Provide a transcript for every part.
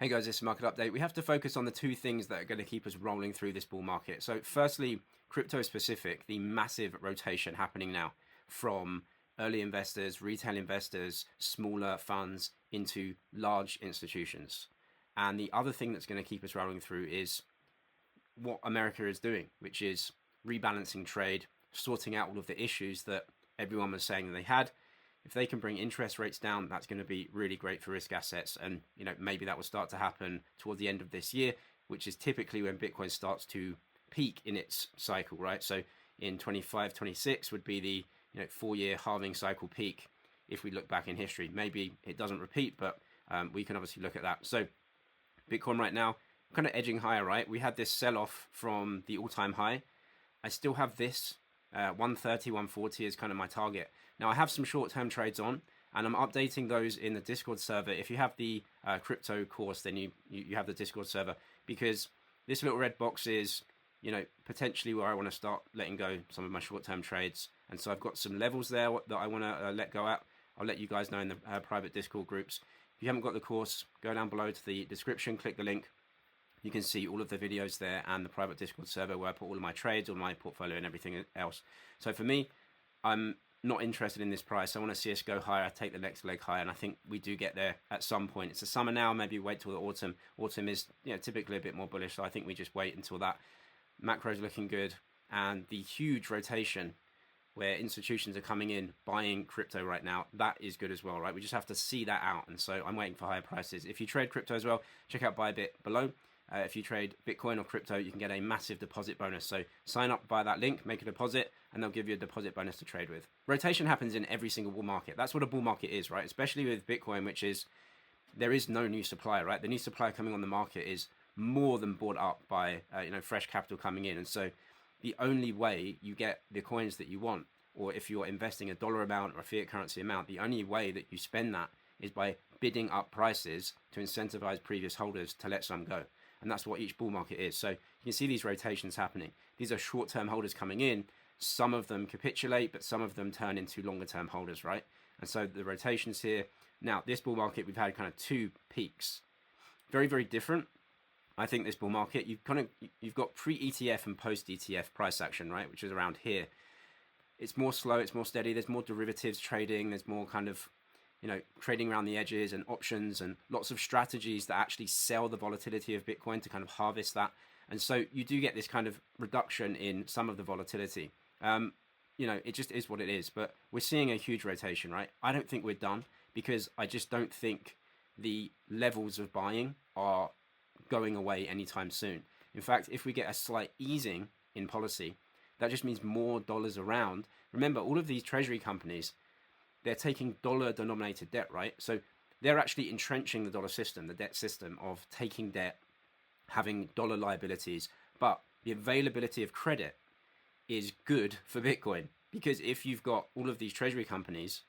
Hey guys, this is Market Update. We have to focus on the two things that are going to keep us rolling through this bull market. So firstly, crypto specific, the massive rotation happening now from early investors, retail investors, smaller funds into large institutions. And the other thing that's going to keep us rolling through is what America is doing, which is rebalancing trade, sorting out all of the issues that everyone was saying that they had. If they can bring interest rates down, that's going to be really great for risk assets. And maybe that will start to happen toward the end of this year, which is typically when Bitcoin starts to peak in its cycle, right? So in 25, 26 would be the 4-year halving cycle peak. If we look back in history, maybe it doesn't repeat, but we can obviously look at that. So Bitcoin right now, kind of edging higher, right? We had this sell-off from the all-time high. I still have this 130, 140 is kind of my target. Now I have some short-term trades on, and I'm updating those in the Discord server. If you have the crypto course, then you have the Discord server, because this little red box is potentially where I want to start letting go some of my short-term trades. And so I've got some levels there that I want to let go at. I'll let you guys know in the private Discord groups. If you haven't got the course, go down below to the description, click the link. You can see all of the videos there and the private Discord server where I put all of my trades, all my portfolio and everything else. So for me, I'm not interested in this price. I want to see us go higher, take the next leg higher, and I think we do get there at some point. It's the summer now, maybe wait till the autumn. Autumn is typically a bit more bullish, so I think we just wait until that. Macro's looking good, and the huge rotation where institutions are coming in, buying crypto right now, that is good as well, right? We just have to see that out, and so I'm waiting for higher prices. If you trade crypto as well, check out Bybit below. If you trade Bitcoin or crypto, you can get a massive deposit bonus. So sign up via that link, make a deposit, and they'll give you a deposit bonus to trade with. Rotation happens in every single bull market. That's what a bull market is, right? Especially with Bitcoin, which is, there is no new supply, right? The new supply coming on the market is more than bought up by fresh capital coming in. And so the only way you get the coins that you want, or if you're investing a dollar amount or a fiat currency amount, the only way that you spend that is by bidding up prices to incentivize previous holders to let some go. And that's what each bull market is. So you can see these rotations happening. These are short-term holders coming in. Some of them capitulate, but some of them turn into longer-term holders, right? And so the rotations here. Now, this bull market, we've had kind of two peaks. Very, very different. I think this bull market, you've got pre-ETF and post-ETF price action, right? Which is around here. It's more slow, it's more steady. There's more derivatives trading. There's more kind of trading around the edges and options and lots of strategies that actually sell the volatility of Bitcoin to kind of harvest that. And so you do get this kind of reduction in some of the volatility. It just is what it is, but we're seeing a huge rotation, right? I don't think we're done, because I just don't think the levels of buying are going away anytime soon. In fact, if we get a slight easing in policy, that just means more dollars around. Remember, all of these treasury companies, they're taking dollar denominated debt, right? So they're actually entrenching the dollar system, the debt system of taking debt, having dollar liabilities. But the availability of credit is good for Bitcoin, because if you've got all of these treasury companies,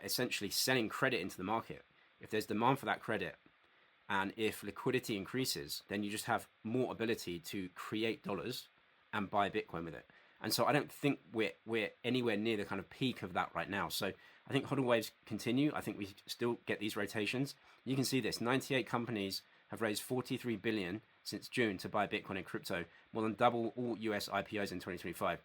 essentially selling credit into the market, if there's demand for that credit and if liquidity increases, then you just have more ability to create dollars and buy Bitcoin with it. And so I don't think we're anywhere near the kind of peak of that right now. So I think hodl waves continue. I think we still get these rotations. You can see this. 98 companies have raised 43 billion since June to buy Bitcoin and crypto, more than double all US IPOs in 2025.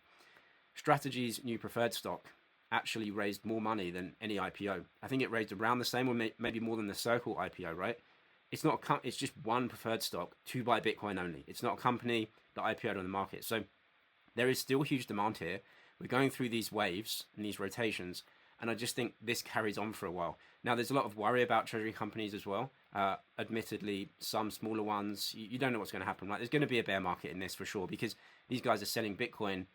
Strategy's new preferred stock actually raised more money than any IPO. I think it raised around the same, or maybe more than the Circle IPO, right? It's not it's just one preferred stock to buy Bitcoin only. It's not a company that IPO'd on the market. So there is still huge demand here. We're going through these waves and these rotations, and I just think this carries on for a while. Now, there's a lot of worry about treasury companies as well. Admittedly, some smaller ones, you don't know what's going to happen, right? There's going to be a bear market in this for sure, because these guys are selling Bitcoin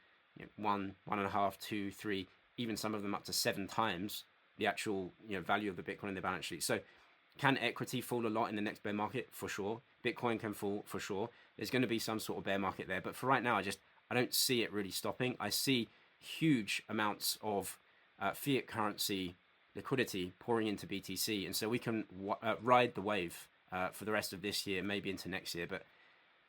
1.5, 2, 3, even some of them up to 7 times the actual value of the Bitcoin in their balance sheet. So can equity fall a lot in the next bear market? For sure. Bitcoin can fall for sure. There's going to be some sort of bear market there. But for right now, I don't see it really stopping. I see huge amounts of fiat currency liquidity pouring into BTC. And so we can ride the wave for the rest of this year, maybe into next year. But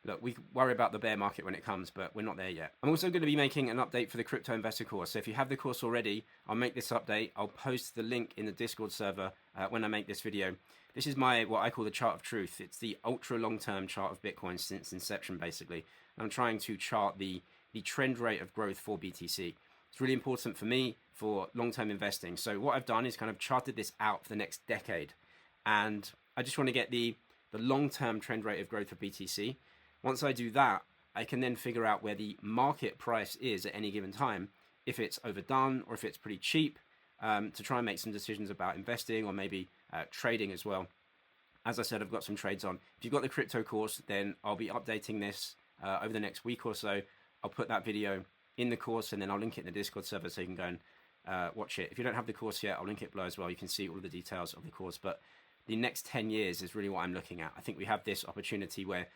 look, we worry about the bear market when it comes, but we're not there yet. I'm also going to be making an update for the Crypto Investor course. So if you have the course already, I'll make this update. I'll post the link in the Discord server when I make this video. This is my, what I call the chart of truth. It's the ultra long-term chart of Bitcoin since inception, basically. I'm trying to chart the trend rate of growth for BTC. It's really important for me for long-term investing. So what I've done is kind of charted this out for the next decade. And I just want to get the long-term trend rate of growth for BTC. Once I do that, I can then figure out where the market price is at any given time, if it's overdone or if it's pretty cheap, to try and make some decisions about investing or maybe trading as well. As I said, I've got some trades on. If you've got the crypto course, then I'll be updating this over the next week or so. I'll put that video in the course and then I'll link it in the Discord server so you can go and watch it. If you don't have the course yet, I'll link it below as well. You can see all of the details of the course. But the next 10 years is really what I'm looking at. I think we have this opportunity where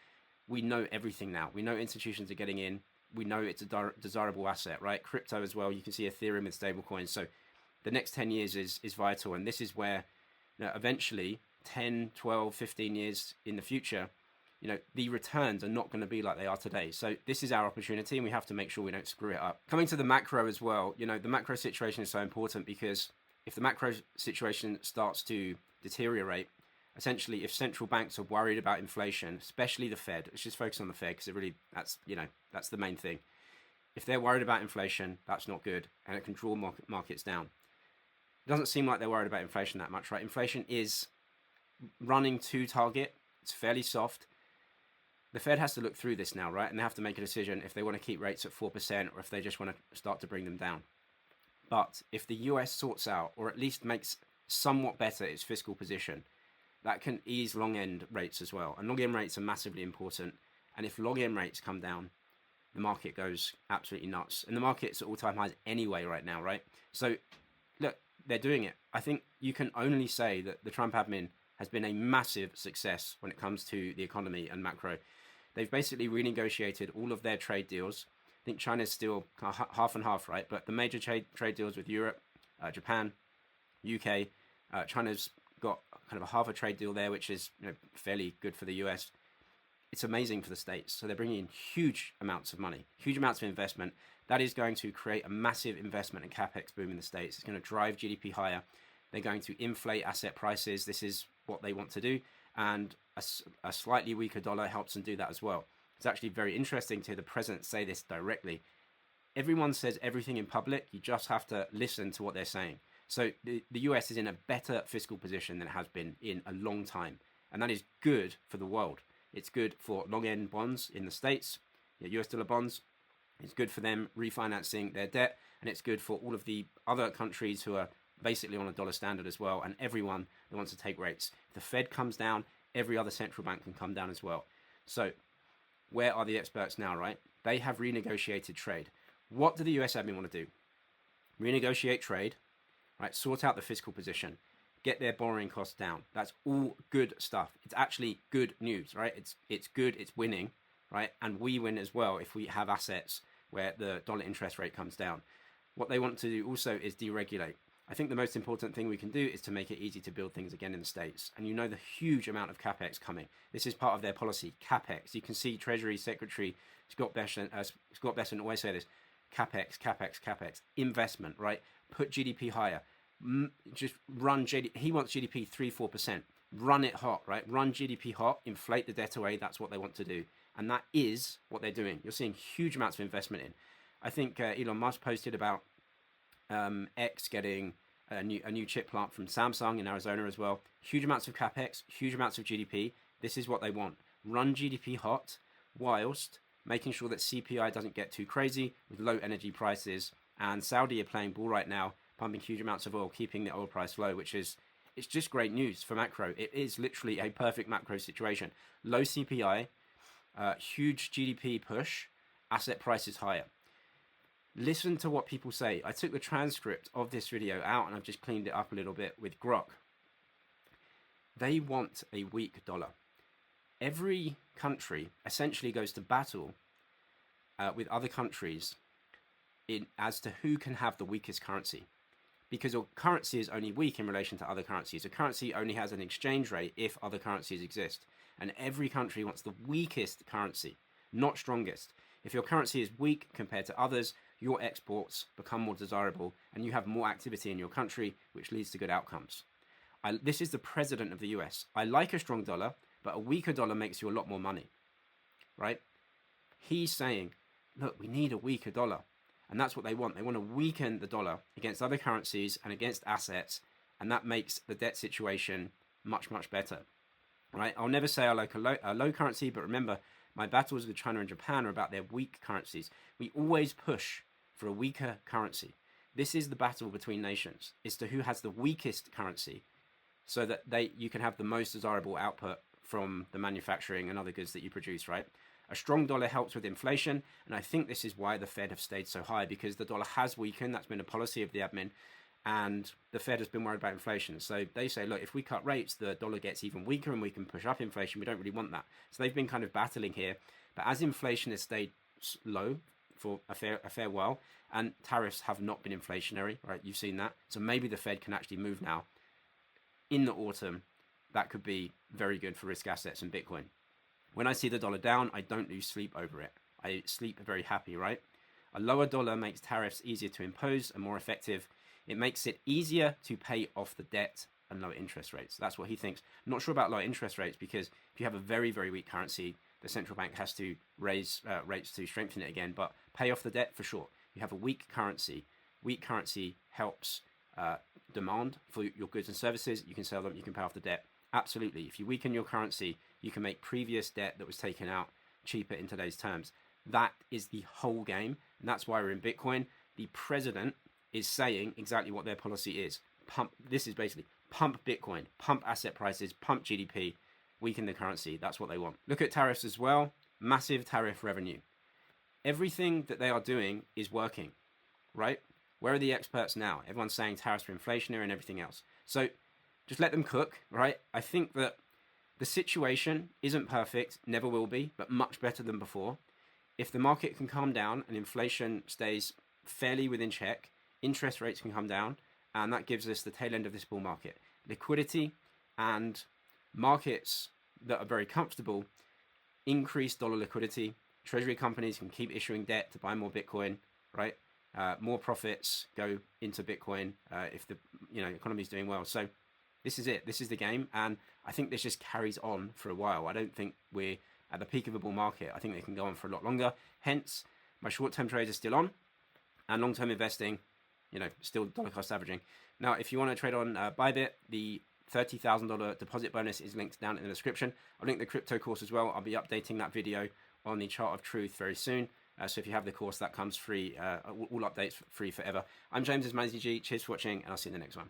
we know everything now. We know institutions are getting in. We know it's a desirable asset, right? Crypto as well. You can see Ethereum with stablecoins. So the next 10 years is vital. And this is where, eventually 10, 12, 15 years in the future, the returns are not going to be like they are today. So this is our opportunity and we have to make sure we don't screw it up. Coming to the macro as well, the macro situation is so important because if the macro situation starts to deteriorate, essentially if central banks are worried about inflation, especially the Fed, let's just focus on the Fed because that's the main thing. If they're worried about inflation, that's not good and it can draw markets down. It doesn't seem like they're worried about inflation that much, right? Inflation is running to target. It's fairly soft. The Fed has to look through this now, right? And they have to make a decision if they want to keep rates at 4% or if they just want to start to bring them down. But if the US sorts out, or at least makes somewhat better its fiscal position, that can ease long-end rates as well. And long-end rates are massively important. And if long-end rates come down, the market goes absolutely nuts. And the market's at all-time highs anyway right now, right? So, look, they're doing it. I think you can only say that the Trump admin has been a massive success when it comes to the economy and macro. They've basically renegotiated all of their trade deals. I think China's still kind of half and half, right? But the major trade deals with Europe, Japan, UK, China's got kind of a half a trade deal there, which is fairly good for the US. It's amazing for the States. So they're bringing in huge amounts of money, huge amounts of investment. That is going to create a massive investment and capex boom in the States. It's going to drive GDP higher. They're going to inflate asset prices. This is what they want to do. And a slightly weaker dollar helps them do that as well. It's actually very interesting to hear the president say this directly. Everyone says everything in public. You just have to listen to what they're saying. So the US is in a better fiscal position than it has been in a long time. And that is good for the world. It's good for long-end bonds in the States, US dollar bonds. It's good for them refinancing their debt. And it's good for all of the other countries who are basically on a dollar standard as well, and everyone that wants to take rates. If the Fed comes down, every other central bank can come down as well. So where are the experts now, right? They have renegotiated trade. What do the US admin want to do? Renegotiate trade, right? Sort out the fiscal position, get their borrowing costs down. That's all good stuff. It's actually good news, right? It's good, it's winning, right? And we win as well if we have assets where the dollar interest rate comes down. What they want to do also is deregulate. I think the most important thing we can do is to make it easy to build things again in the States. And the huge amount of capex coming. This is part of their policy, capex. You can see Treasury Secretary Scott Bessent always say this, capex, capex, capex, investment, right? Put GDP higher. Just run GDP. He wants GDP 3-4%. Run it hot, right? Run GDP hot, inflate the debt away. That's what they want to do. And that is what they're doing. You're seeing huge amounts of investment in. I think Elon Musk posted about X getting a new chip plant from Samsung in Arizona as well. Huge amounts of capex, huge amounts of GDP. This is what they want. Run GDP hot whilst making sure that CPI doesn't get too crazy with low energy prices. And Saudi are playing ball right now, pumping huge amounts of oil, keeping the oil price low, it's just great news for macro. It is literally a perfect macro situation. Low CPI, huge GDP push, asset prices higher. Listen to what people say. I took the transcript of this video out and I've just cleaned it up a little bit with Grok. They want a weak dollar. Every country essentially goes to battle with other countries as to who can have the weakest currency. Because your currency is only weak in relation to other currencies. A currency only has an exchange rate if other currencies exist. And every country wants the weakest currency, not strongest. If your currency is weak compared to others, your exports become more desirable and you have more activity in your country, which leads to good outcomes. This is the president of the US. I like a strong dollar, but a weaker dollar makes you a lot more money, right? He's saying, look, we need a weaker dollar. And that's what they want. They want to weaken the dollar against other currencies and against assets. And that makes the debt situation much, much better, right? I'll never say I like a low currency, but remember, my battles with China and Japan are about their weak currencies. We always push for a weaker currency. This is the battle between nations, as to who has the weakest currency, so that you can have the most desirable output from the manufacturing and other goods that you produce, right? A strong dollar helps with inflation, and I think this is why the Fed have stayed so high, because the dollar has weakened. That's been a policy of the admin, and the Fed has been worried about inflation. So they say, look, if we cut rates, the dollar gets even weaker and we can push up inflation. We don't really want that. So they've been kind of battling here. But as inflation has stayed low for a fair while, and tariffs have not been inflationary, right? You've seen that. So maybe the Fed can actually move now. In the autumn, that could be very good for risk assets and Bitcoin. When I see the dollar down, I don't lose sleep over it. I sleep very happy, right? A lower dollar makes tariffs easier to impose and more effective. It makes it easier to pay off the debt and lower interest rates. That's what he thinks. I'm not sure about lower interest rates, because if you have a very, very weak currency, the central bank has to raise rates to strengthen it again. But pay off the debt for sure. You have a weak currency. Weak currency helps demand for your goods and services. You can sell them. You can pay off the debt. Absolutely. If you weaken your currency, you can make previous debt that was taken out cheaper in today's terms. That is the whole game. And that's why we're in Bitcoin. The president is saying exactly what their policy is. This is basically pump Bitcoin, pump asset prices, pump GDP, weaken the currency. That's what they want. Look at tariffs as well. Massive tariff revenue. Everything that they are doing is working, right? Where are the experts now? Everyone's saying tariffs are inflationary and everything else. So just let them cook, right? I think that the situation isn't perfect, never will be, but much better than before. If the market can calm down and inflation stays fairly within check, interest rates can come down, and that gives us the tail end of this bull market. Liquidity and markets that are very comfortable increase dollar liquidity. Treasury companies can keep issuing debt to buy more Bitcoin, right? More profits go into Bitcoin if the economy is doing well. So this is it. This is the game, and I think this just carries on for a while. I don't think we're at the peak of a bull market. I think they can go on for a lot longer. Hence, my short-term trades are still on, and long-term investing, still dollar cost averaging. Now, if you want to trade on Bybit, the $30,000 deposit bonus is linked down in the description. I'll link the crypto course as well. I'll be updating that video on the chart of truth very soon. So if you have the course, that comes free. All updates free forever. I'm James, this is ManZG. Cheers for watching, and I'll see you in the next one.